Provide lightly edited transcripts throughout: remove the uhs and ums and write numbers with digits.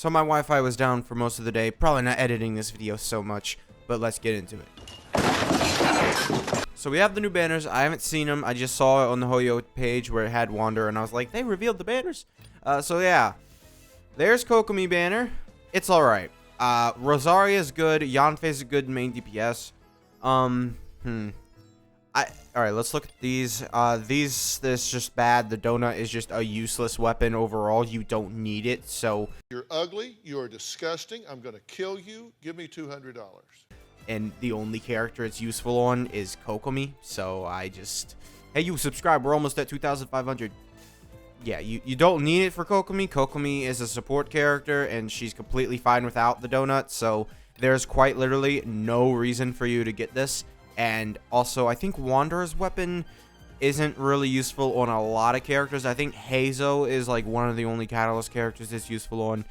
So my Wi-Fi was down for most of the day. Probably not editing this video so much, but let's get into it. So we have the new banners. I haven't seen them. I just saw it on the Hoyo page where it had Wanderer, and I was like, they revealed the banners. So yeah, there's Kokomi banner. It's all right. Rosaria is good. Yanfei is a good main DPS. All right, let's look at these. This just bad. The donut is just a useless weapon overall. You don't need it, so. You're ugly. You are disgusting. I'm going to kill you. Give me $200. And the only character it's useful on is Kokomi. So I just, hey, you subscribe. We're almost at 2,500. Yeah, you don't need it for Kokomi. Kokomi is a support character, and she's completely fine without the donut. So there's quite literally no reason for you to get this. And also, I think Wanderer's weapon isn't really useful on a lot of characters. I think Hazo is like one of the only Catalyst characters it's useful on.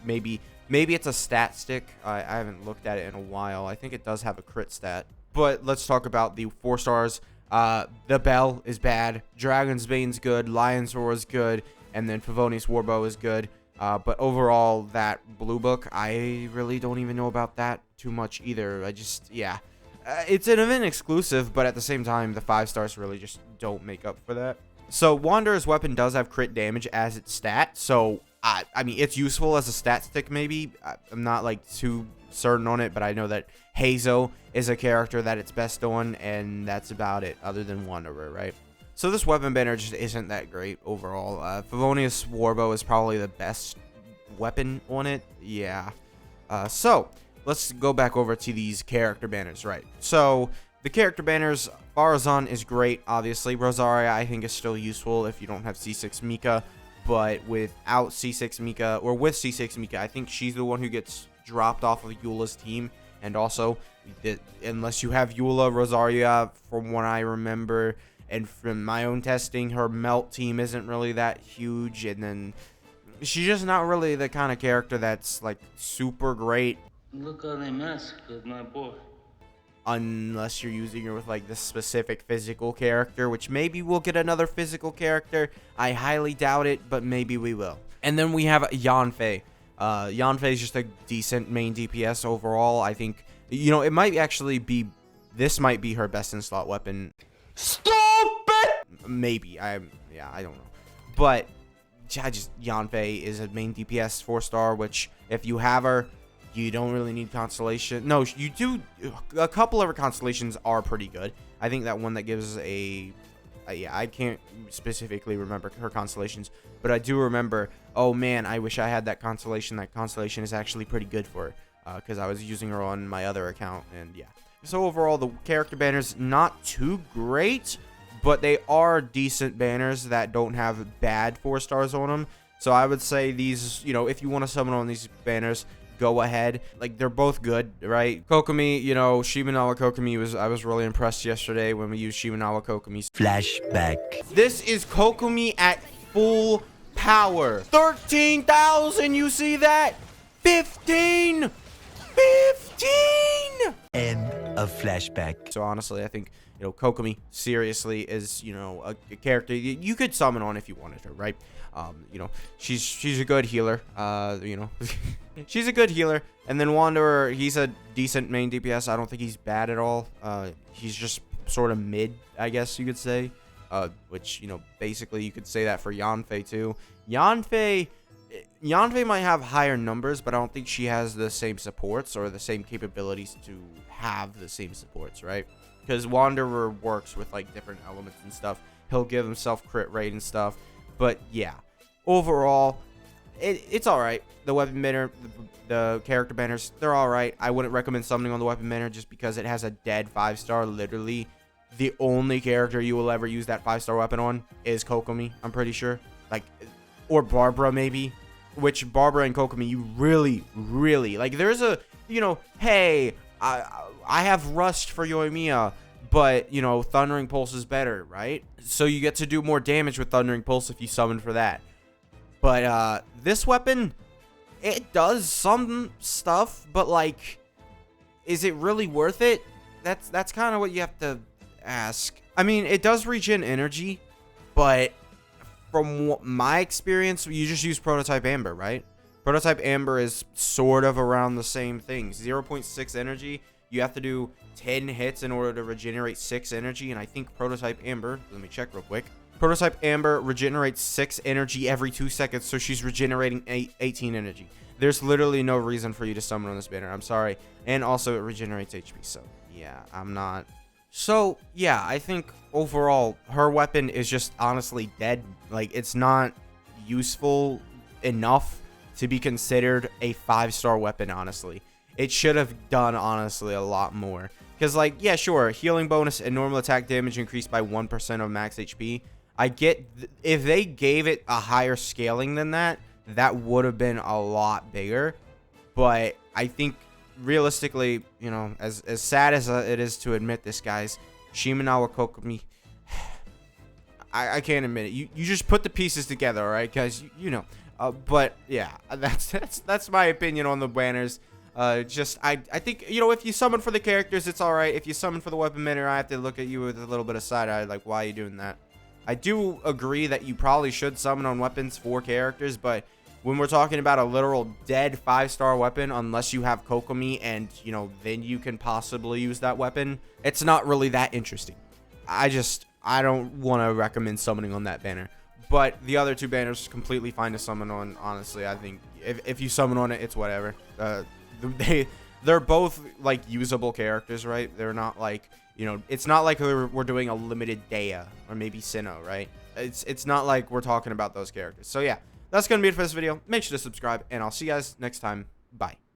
Maybe it's a stat stick. I haven't looked at it in a while. I think it does have a crit stat. But let's talk about the 4 stars. The Bell is bad. Dragon's Bane's good. Lion's Roar is good. And then Favonius Warbow is good. But overall, that blue book, I really don't even know about that too much either. Yeah. It's an event exclusive, but at the same time, the 5 stars really just don't make up for that. So Wanderer's weapon does have crit damage as its stat. So, I mean, it's useful as a stat stick maybe. I'm not like too certain on it, but I know that Hazo is a character that it's best on, and that's about it other than Wanderer, right? So this weapon banner just isn't that great overall. Favonius Warbow is probably the best weapon on it. Yeah. So let's go back over to these character banners, right? So the character banners, Farazan is great, obviously. Rosaria, I think, is still useful if you don't have C6 Mika. But without C6 Mika, or with C6 Mika, I think she's the one who gets dropped off of Eula's team. And also, unless you have Eula, Rosaria, from what I remember, and from my own testing, her melt team isn't really that huge. And then she's just not really the kind of character that's like super great. Look how they mess with my boy. Unless you're using her with like the specific physical character, which maybe we'll get another physical character. I highly doubt it, but maybe we will. And then we have Yanfei. Yanfei is just a decent main DPS overall. I think, you know, it might actually be, this might be her best in slot weapon. Stupid! Maybe. Yeah, I don't know. But Yanfei is a main DPS 4 star, which if you have her, you don't really need Constellation. No, you do. A couple of her constellations are pretty good. I think that one that gives yeah, I can't specifically remember her constellations, but I do remember, oh man, I wish I had that constellation. That constellation is actually pretty good for her, because I was using her on my other account, and yeah. So overall, the character banners, not too great, but they are decent banners that don't have bad 4 stars on them. So I would say these, you know, if you want to summon on these banners, go ahead. Like, they're both good, right? Kokomi, you know, Shimenawa Kokomi I was really impressed yesterday when we used Shimenawa Kokomi. Flashback. This is Kokomi at full power. 13,000, you see that? 15! End of flashback. So honestly, I think, you know, Kokomi seriously is, you know, a character you could summon on if you wanted her, right? You know, she's a good healer. You know, she's a good healer. And then Wanderer, he's a decent main DPS. I don't think he's bad at all. He's just sort of mid, I guess you could say. Which, you know, basically you could say that for Yanfei too. Yanfei might have higher numbers, but I don't think she has the same supports or the same capabilities to have the same supports, right? Because Wanderer works with like different elements and stuff. He'll give himself crit rate and stuff. But yeah, overall, it's all right. The weapon banner, the character banners, they're all right. I wouldn't recommend summoning on the weapon banner just because it has a dead 5 star. Literally, the only character you will ever use that 5 star weapon on is Kokomi, I'm pretty sure. Like, or Barbara maybe. Which Barbara and Kokomi, you really like. There's a, you know, hey, I have Rust for Yoimiya, but, you know, Thundering Pulse is better, right? So you get to do more damage with Thundering Pulse if you summon for that. But this weapon, it does some stuff, but like, is it really worth it? That's kind of what you have to ask. I mean, it does regen energy, but from my experience, you just use Prototype Amber, right? Prototype Amber is sort of around the same thing. 0.6 energy. You have to do 10 hits in order to regenerate 6 energy. And I think Prototype Amber, let me check real quick. Prototype Amber regenerates 6 energy every 2 seconds. So she's regenerating 18 energy. There's literally no reason for you to summon on this banner. I'm sorry. And also it regenerates HP. So yeah, I'm not. So yeah, I think overall her weapon is just honestly dead. Like, it's not useful enough to be considered a 5-star weapon, honestly. It should have done, honestly, a lot more. Because, like, yeah, sure, healing bonus and normal attack damage increased by 1% of max HP. I get, if they gave it a higher scaling than that, that would have been a lot bigger. But I think, realistically, you know, as sad as it is to admit this, guys, Shimenawa Kokomi, I can't admit it. You just put the pieces together, all right, guys? You know. But yeah, that's my opinion on the banners. Just I think, you know, if you summon for the characters, it's all right. If you summon for the weapon banner, I have to look at you with a little bit of side eye, like, why are you doing that? I do agree that you probably should summon on weapons for characters, but when we're talking about a literal dead 5-star weapon, unless you have Kokomi and, you know, then you can possibly use that weapon, it's not really that interesting. I don't want to recommend summoning on that banner. But the other 2 banners completely fine to summon on. Honestly, I think if you summon on it, it's whatever. They're both like usable characters, right? They're not like, you know, it's not like we're doing a limited Dea or maybe Sinnoh, right? It's not like we're talking about those characters. So yeah, that's gonna be it for this video. Make sure to subscribe, and I'll see you guys next time. Bye.